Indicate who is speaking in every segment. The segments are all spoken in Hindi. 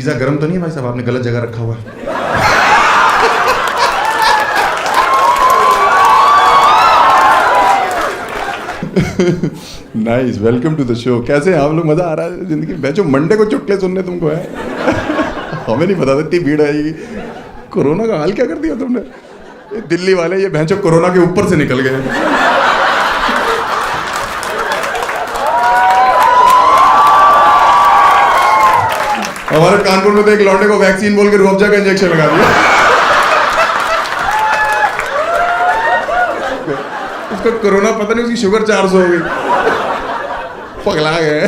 Speaker 1: पिज्जा गर्म तो नहीं है भाई साहब, आपने गलत जगह रखा हुआ है। Nice, welcome to the show. कैसे हैं आप लोग? मजा आ रहा है जिंदगी में? जो मंडे को चुटकुले सुनने तुमको है। हमें नहीं पता था इतनी भीड़ आएगी। कोरोना का हाल क्या कर दिया तुमने? ये दिल्ली वाले ये भैंचो कोरोना के ऊपर से निकल गए। हमारे कानपुर में तो एक लौंडे को वैक्सीन बोल के रूह-अफ़ज़ा का इंजेक्शन लगा दिया। उसको कोरोना पता नहीं, उसकी शुगर 400 हो गई। पगला गए।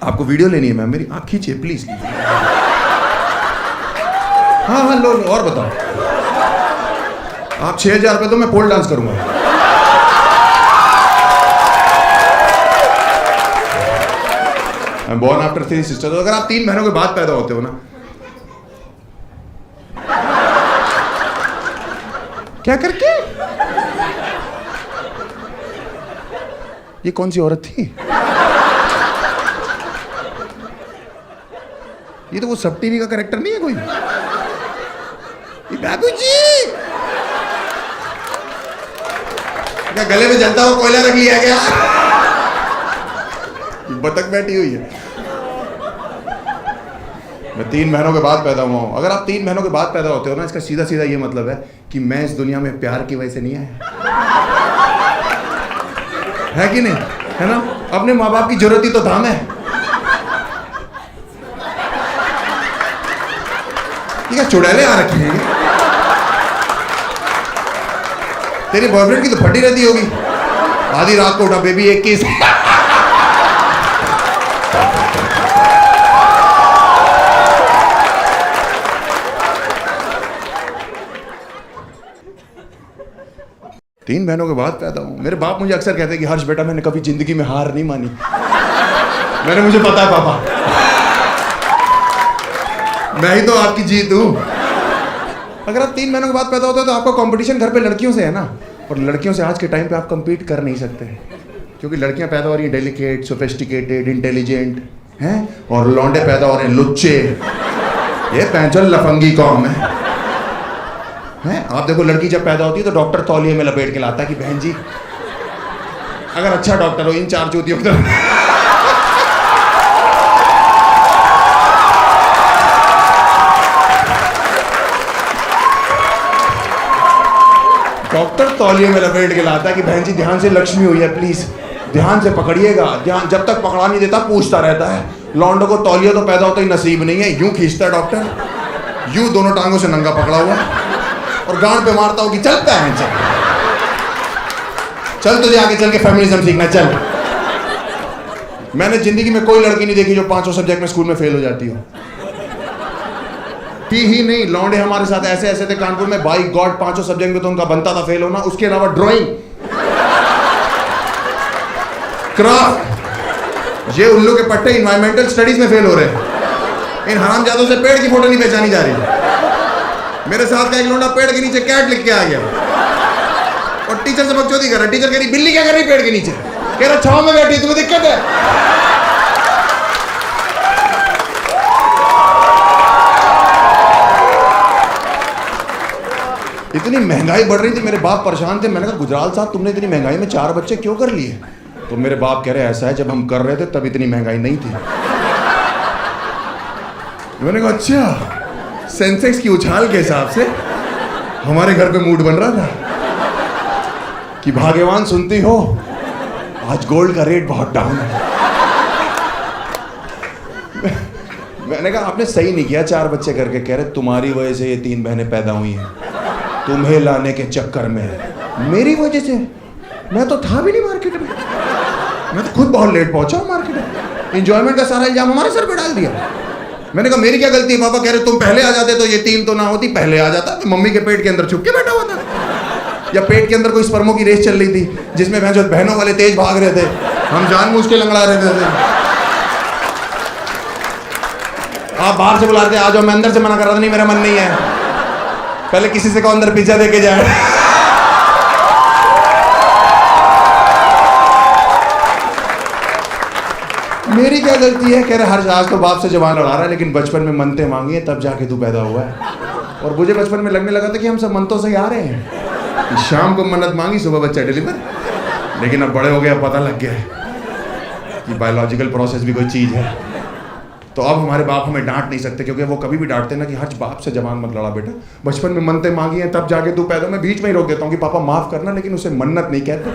Speaker 1: आपको वीडियो लेनी है मैम? मेरी आँख खींचिए प्लीज। हाँ लो और बताओ। आप 6000 रुपये तो मैं पोल डांस करूंगा। Born after 3 sisters. अगर आप 3 बहनों के बाद पैदा होते हो ना, क्या करके? ये कौन सी औरत थी? ये तो वो सब टीवी का कैरेक्टर नहीं है कोई? ये बाबूजी क्या गले में जलता हुआ कोयला रख लिया गया? बतख बैठी हुई है। मैं 3 बहनों के बाद पैदा हुआ हूं। अगर आप 3 बहनों के बाद पैदा होते हो ना, इसका सीधा सीधा ये मतलब है कि मैं इस दुनिया में प्यार की वजह से नहीं आया। है कि नहीं? है ना? अपने माँ बाप की जरूरत ही तो था मैं। ये क्या चुड़ैले आ रखे हैं? तेरी बॉयफ्रेंड की तो फटी रहती होगी। आधी रात को उठा, बेबी एक किस। तीन बहनों के बाद पैदा हूं। मेरे बाप मुझे अक्सर कहते हैं कि हर्ष बेटा, मैंने कभी जिंदगी में हार नहीं मानी। मैंने मुझे पता है पापा, मैं ही तो आपकी जीत हूं। अगर आप 3 बहनों के बाद पैदा होते हो तो आपका कंपटीशन घर पे लड़कियों से है ना, और लड़कियों से आज के टाइम पे आप compete कर नहीं सकते, क्योंकि लड़कियां पैदा हो रही हैं डेलिकेट, सोफिस्टिकेटेड, इंटेलिजेंट हैं, और लौंडे पैदा हो रहे हैं लुच्चे। ये पैंचल लफंगी कौम है। आप देखो, लड़की जब पैदा होती है तो डॉक्टर तौलिए में लपेट के लाता है कि बहन जी, अगर अच्छा डॉक्टर हो, इन 4 चूतियों की तरह। डॉक्टर तौलिए में लपेट के लाता है कि बहन जी ध्यान से, लक्ष्मी हुई है, प्लीज ध्यान से पकड़िएगा। ध्यान, जब तक पकड़ा नहीं देता पूछता रहता है। लौंडों को तौलिया तो पैदा होता ही नसीब नहीं है, यूं खींचता है डॉक्टर, यूं दोनों टांगों से नंगा पकड़ा हुआ और गांड पे मारता हो कि चलता है, चल तुझे आगे चल के फेमिनिज्म सीखना, चल। मैंने जिंदगी में कोई लड़की नहीं देखी जो 5 सब्जेक्ट में स्कूल में फेल हो जाती हो। ही नहीं, लौंडे हमारे साथ ऐसे ऐसे थे कानपुर में, बाई गॉड 5 सब्जेक्ट में तो उनका बनता था फेल होना। उसके अलावा ड्राइंग, क्राफ्ट, ये उल्लू के पट्टे इन्वायरमेंटल स्टडीज में फेल हो रहे हैं। इन हरामजादों से पेड़ की फोटो नहीं पहचानी जा रही। मेरे साथ का एक लौंडा पेड़ के नीचे कैट लिख के आ गया और टीचर से बकचोदी कर रहा है। टीचर कह रही बिल्ली क्या कर रही पेड़ के नीचे? कह रहा छांव में बैठी, तुम्हें दिक्कत है? इतनी महंगाई बढ़ रही थी, मेरे बाप परेशान थे। मैंने कहा गुजराल साहब, तुमने इतनी महंगाई में 4 बच्चे क्यों कर लिए? तो मेरे बाप कह रहे ऐसा है, जब हम कर रहे थे तब इतनी महंगाई नहीं थी। मैंने कहा अच्छा, सेंसेक्स की उछाल के हिसाब से हमारे घर पे मूड बन रहा था कि भाग्यवान सुनती हो, आज गोल्ड का रेट बहुत डाउन है। मैंने कहा आपने सही नहीं किया 4 बच्चे करके। कह रहे तुम्हारी वजह से ये 3 बहनें पैदा हुई हैं, तुम्हें लाने के चक्कर में। मेरी वजह से? मैं तो था भी नहीं मार्केट में, मैं तो खुद बहुत लेट पहुंचा हूं मार्केट में। एंजॉयमेंट का सारा इल्जाम हमारे सर पे डाल दिया। मैंने कहा मेरी क्या गलती है? पापा कह रहे तुम पहले आ जाते तो ये 3 तो ना होती, पहले आ जाता। मम्मी के पेट के अंदर छुप के बैठा हुआ था, या पेट के अंदर कोई स्पर्मों की रेस चल रही थी जिसमें बहनों वाले तेज भाग रहे थे, हम जानबूझ के लंगड़ा रहे थे। आप बाहर से बुला रहे थे आ जाओ, मैं अंदर से मना कर रहा था नहीं मेरा मन नहीं है, पहले किसी से कहो अंदर पिज्जा दे के जाए। मेरी क्या गलती है? कह रहे हर आज तो बाप से जवान लड़ा रहा है, लेकिन बचपन में मनते मांगी है तब जाके तू पैदा हुआ है। और मुझे बचपन में लगने लगा था कि हम सब मनतों से ही आ रहे हैं कि शाम को मन्नत मांगी, सुबह बच्चा डिलीवर। लेकिन अब बड़े हो गए, पता लग गया है कि बायोलॉजिकल प्रोसेस भी कोई चीज़ है। तो अब हमारे बाप हमें डांट नहीं सकते, क्योंकि वो कभी भी डांटते ना कि हर बाप से जवान मत लड़ा बेटा, बचपन में मनते मांगी हैं तब जाके तू पैदा। मैं बीच में ही रोक देता हूँ कि पापा माफ करना, लेकिन उसे मन्नत नहीं कहते।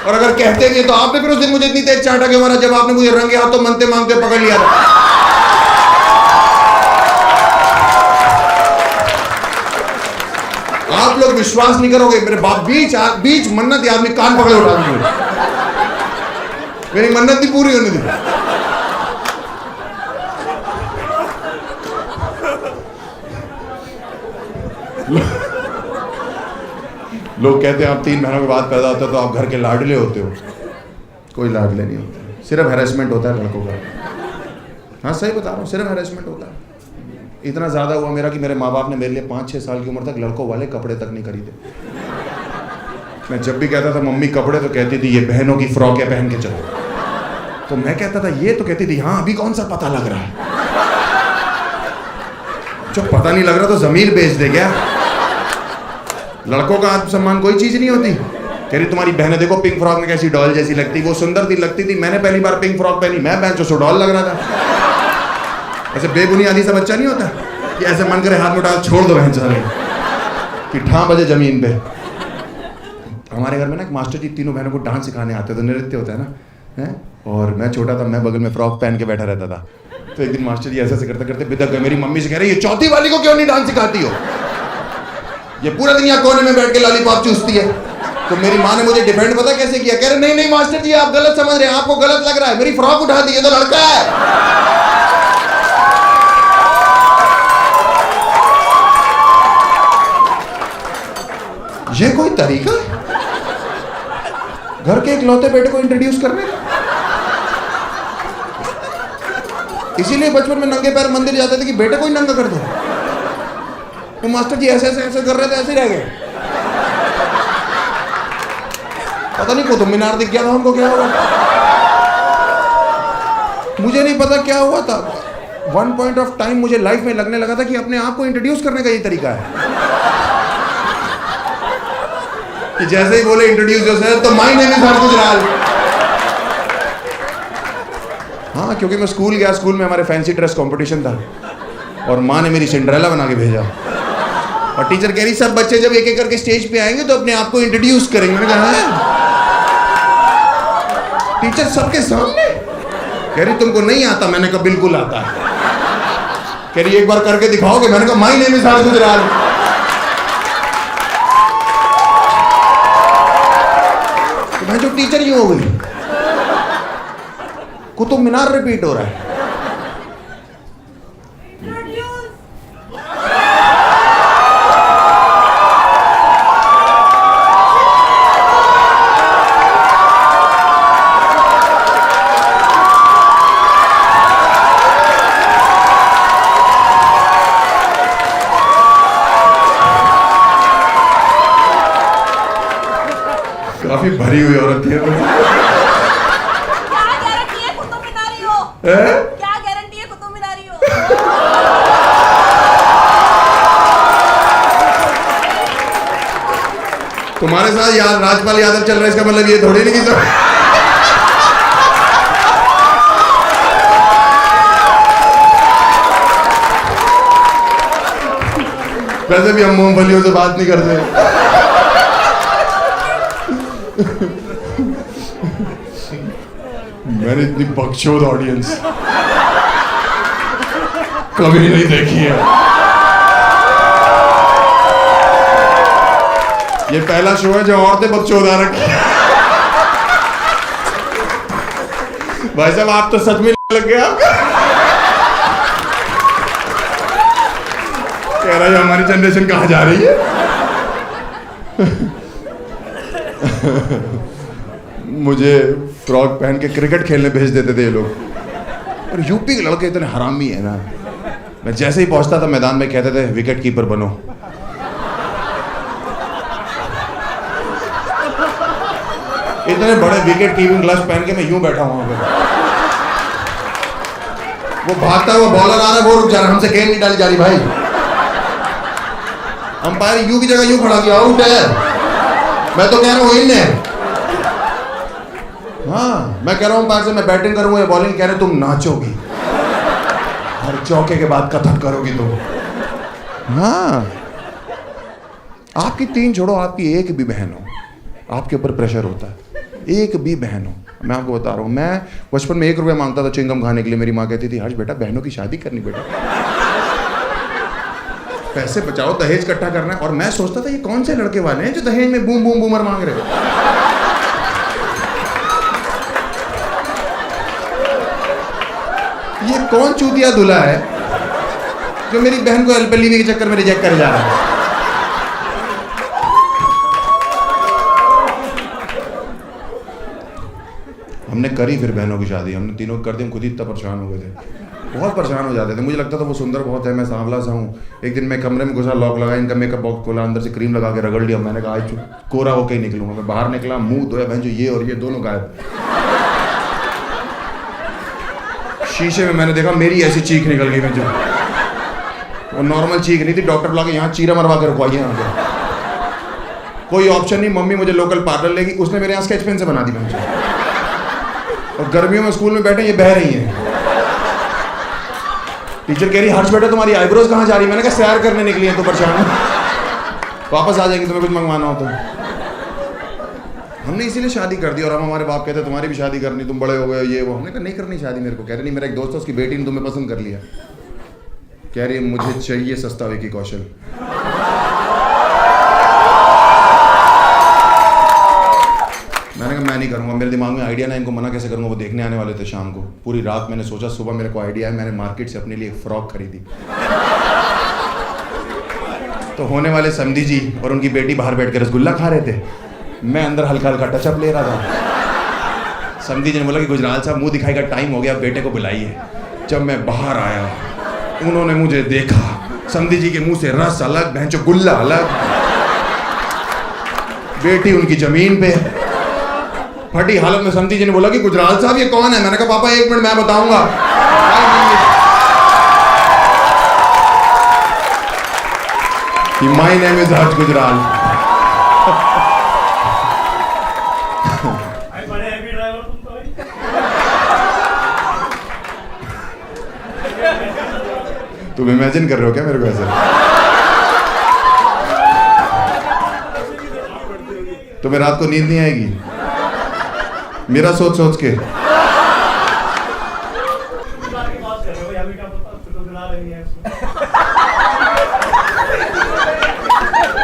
Speaker 1: और अगर कहते भी तो आपने फिर उस दिन मुझे इतनी तेज चाटा क्यों मारा जब आपने मुझे रंगे हाथों मनते मांगते पकड़ लिया था। आप लोग विश्वास नहीं करोगे, मेरे बाप बीच मन्नत आदमी कान पकड़े उठा दिए, मेरी मन्नत नहीं पूरी होने दी। लोग कहते हैं आप 3 महीनों के बाद पैदा होते हो तो आप घर के लाडले होते हो। कोई लाडले नहीं होते, सिर्फ हैरेसमेंट होता है लड़कों का। हाँ सही बता रहा हूँ, सिर्फ हैरेसमेंट होता है। इतना ज़्यादा हुआ मेरा कि मेरे माँ बाप ने मेरे लिए 5-6 साल की उम्र तक लड़कों वाले कपड़े तक नहीं खरीदे। मैं जब भी कहता था मम्मी कपड़े, तो कहती थी ये बहनों की फ्रॉक है पहन के चलो। तो मैं कहता था ये, तो कहती थी हाँ अभी कौन सा पता लग रहा है। जब पता नहीं लग रहा तो जमीन बेच दे क्या? लड़कों का आत्मसम्मान कोई चीज नहीं होती। कह रही तुम्हारी बहनें देखो पिंक फ्रॉक में कैसी डॉल जैसी लगती, वो सुंदर थी लगती थी। मैंने पहली बार पिंक फ्रॉक पहनी, मैं बहन जो डॉल लग रहा था। ऐसे बेबुनियादी सा बच्चा नहीं होता कि ऐसे मन करे हाथ में डाल छोड़ दो बहन चले कि ठां बजे जमीन पे। हमारे घर में ना एक मास्टर जी तीनों बहनों को डांस सिखाने आते थे, नृत्य होता है ना है? और मैं छोटा था, मैं बगल में फ्रॉक पहन के बैठा रहता था। तो एक दिन मास्टर जी ऐसे करते करते बिदक गए। मेरी मम्मी से कह रही ये चौथी वाली को क्यों नहीं डांस सिखाती हो, ये पूरा दिन यहाँ कोने में बैठ के लॉलीपॉप चूसती है। तो मेरी माँ ने मुझे डिफेंड पता कैसे किया, कह रहे नहीं नहीं मास्टर जी आप गलत समझ रहे हैं, आपको गलत लग रहा है, मेरी फ्रॉक उठा दी, ये तो लड़का है। ये कोई तरीका है घर के इकलौते बेटे को इंट्रोड्यूस करने का? इसीलिए बचपन में नंगे पैर मंदिर जाते थे कि बेटे को ही नंगा कर दो। तो मास्टर जी ऐसे कर रहे थे, ऐसे ही रह गए। पता नहीं कुतुब मीनार दिख गया था हमको, क्या हुआ मुझे नहीं पता क्या हुआ था। वन पॉइंट ऑफ टाइम मुझे लाइफ में लगने लगा था कि अपने आप को इंट्रोड्यूस करने का ये तरीका है कि जैसे ही बोले इंट्रोड्यूस योरसेल्फ तो माय नेम इज हर्ष गुजराल। हाँ क्योंकि मैं स्कूल गया, स्कूल में हमारे फैंसी ड्रेस कंपटीशन था और माँ ने मेरी सिंड्रेला बना के भेजा। और टीचर कह रही सब बच्चे जब एक एक करके स्टेज पे आएंगे तो अपने आप को इंट्रोड्यूस करेंगे। मैंने कहा टीचर सबके सामने? कह रही तुमको नहीं आता? मैंने कहा बिल्कुल आता है। कह रही एक बार करके दिखाओगे? मैंने कहा माय नेम इज हर्ष गुजराल। तो मैं जो टीचर ही हो गई, कुतुब मीनार रिपीट हो रहा है। काफी भरी हुई औरत थी।
Speaker 2: क्या गारंटी है कुतुब मीनारी हो? क्या गारंटी है कुतुब मीनारी हो?
Speaker 1: तुम्हारे साथ याद राजपाल यादव चल रहा है, इसका मतलब ये थोड़ी नहीं कि वैसे भी हम मूंगफलियों से बात नहीं करते। मैंने इतनी बकचोद ऑडियंस कभी नहीं देखी है। ये पहला शो है जो औरतें बकचोद आ रखी है। भाई साहब आप तो सच में लग गया। कह रहा है हमारी जनरेशन कहाँ जा रही है। मुझे फ्रॉक पहन के क्रिकेट खेलने भेज देते थे ये लोग। और यूपी के लड़के इतने हरामी है ना, मैं जैसे ही पहुंचता था मैदान में कहते थे विकेट कीपर बनो। इतने बड़े विकेट कीपिंग ग्लव्स पहन के मैं यूं बैठा हूं वहां पे। वो भागता हुआ बॉलर आ रहा है, वो रुक जा रहा है, हमसे गेंद नहीं डाली जा रही भाई। अंपायर यू की जगह यूं खड़ा किया, आउट है। मैं तो कह रहा हूं इन है। हाँ, मैं कह रहा हूं अंपायर से मैं बैटिंग करूंगा या बॉलिंग, कह रहे तुम नाचोगी, हर चौके के बाद कथक करोगी तुम। हाँ, आपकी 3 छोड़ो, आपकी एक भी बहन हो, आपके ऊपर प्रेशर होता है। एक भी बहन हो, मैं आपको बता रहा हूँ, मैं बचपन में 1 रुपया मांगता था चिंगम खाने के लिए। मेरी माँ कहती थी हर्ष बेटा बहनों की शादी करनी बेटा, पैसे बचाओ, दहेज इकट्ठा करना है। और मैं सोचता था ये कौन से लड़के वाले हैं जो दहेज में बूम बूम बूमर मांग रहे हैं। ये कौन चूतिया दूल्हा है जो मेरी बहन को एलपीएलवी के चक्कर में रिजेक्ट कर जा रहा है। हमने करी फिर बहनों की शादी, हमने तीनों कर दी। हम खुद ही इतना परेशान हो गए थे, बहुत परेशान हो जाते थे। मुझे लगता था वो सुंदर बहुत है, मैं सांवला सा हूँ। एक दिन मैं कमरे में घुसा, लॉक लगा, इनका मेकअप बॉक्स खोला, अंदर से क्रीम लगा के रगड़ लिया। मैंने कहा आज कोरा होकर ही निकलूंगा। मैं बाहर निकला, मुंह धोया, बहन जो ये और ये दोनों गायब। शीशे में मैंने देखा मेरी ऐसी चीख निकल गई। मैं जो वो नॉर्मल चीख नहीं थी, डॉक्टर बुला के यहाँ चीरा मरवा के रखवाई यहाँ पे। कोई ऑप्शन नहीं, मम्मी मुझे लोकल पार्लर लेगी, उसने मेरे यहाँ स्केच पेन से बना दी मुझे। और गर्मियों में स्कूल में बैठे ये बह रही हैं। टीचर कह रही हर्ष बेटा तुम्हारी आईब्रोज कहाँ जा रही है? मैंने कहा सैर करने निकली है तो परेशान हूँ, वापस आ जाएंगे तुम्हें कुछ मंगवाना हो तो। हमने इसीलिए शादी कर दी। और हम, हमारे बाप कहते तुम्हारी भी शादी करनी, तुम बड़े हो गए ये वो। हमने कहा नहीं करनी शादी मेरे को। कह रहे नहीं, मेरा एक दोस्त है उसकी बेटी ने तुम्हें पसंद कर लिया। कह रही मुझे चाहिए सस्ता विकी कौशल। मैंने कहा मैं नहीं करूँगा, मेरे दिमाग में आइडिया ना, इनको मना कैसे करूँगा। वो देखने आने वाले थे शाम को, पूरी रात मैंने सोचा, सुबह मेरे को आइडिया है, मैंने मार्केट से अपने लिए एक फ्रॉक खरीदी। तो होने वाले समधी जी और उनकी बेटी बाहर बैठ कर रसगुल्ला खा रहे थे, मैं अंदर हल्का हल्का टचअप ले रहा था। समधी जी ने बोला कि गुजराल साहब मुंह दिखाई का टाइम हो गया, बेटे को बुलाइए। जब मैं बाहर आया, उन्होंने मुझे देखा, समधी जी के मुंह से रस अलग, भैंचो गुल्ला अलग, बेटी उनकी जमीन पे फटी हालत में। समधी जी ने बोला कि गुजराल साहब ये कौन है? मैंने कहा पापा 1 मिनट मैं बताऊंगा। माय नेम इज हर्ष गुजराल। तुम इमेजिन कर रहे हो क्या मेरे को ऐसे? तुम्हें रात को नींद नहीं आएगी मेरा सोच सोच के?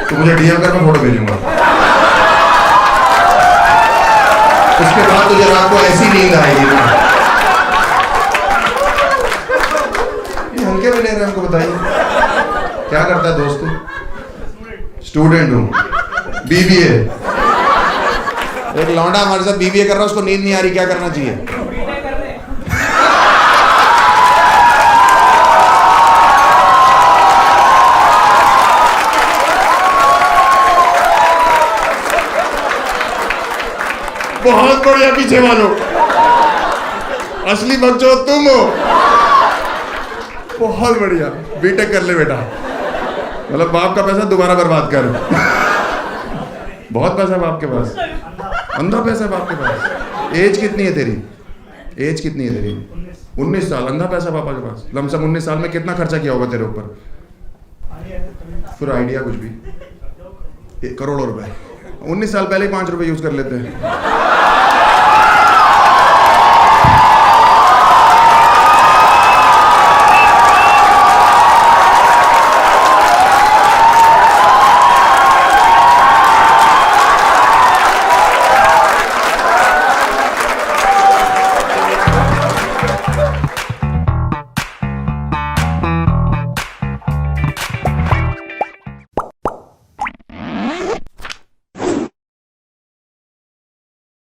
Speaker 1: तो मुझे डीएम कर, मैं फोटो भेजूंगा। उसके बाद तुझे रात को ऐसी नींद आएगी ना। ये हल्के में ले रहे हैं, हमको बताइए क्या करता है दोस्त? स्टूडेंट हूँ, बीबीए। एक लौंडा हमारे साथ बीबीए कर रहा है, उसको नींद नहीं आ रही, क्या करना चाहिए? बहुत बढ़िया, पीछे वालों, असली बच्चों तुम हो। बहुत बढ़िया, बीटेक कर ले बेटा, मतलब बाप का पैसा दोबारा बर्बाद कर। बहुत पैसा बाप के पास, अंधा पैसा बाप के पास। एज कितनी है तेरी? एज कितनी है तेरी? 19 साल। अंधा पैसा पापा के पास। लमसम 19 साल में कितना खर्चा किया होगा तेरे ऊपर? फिर आइडिया कुछ भी, करोड़ों रुपए। 19 साल पहले ही 5 रुपए यूज कर लेते हैं।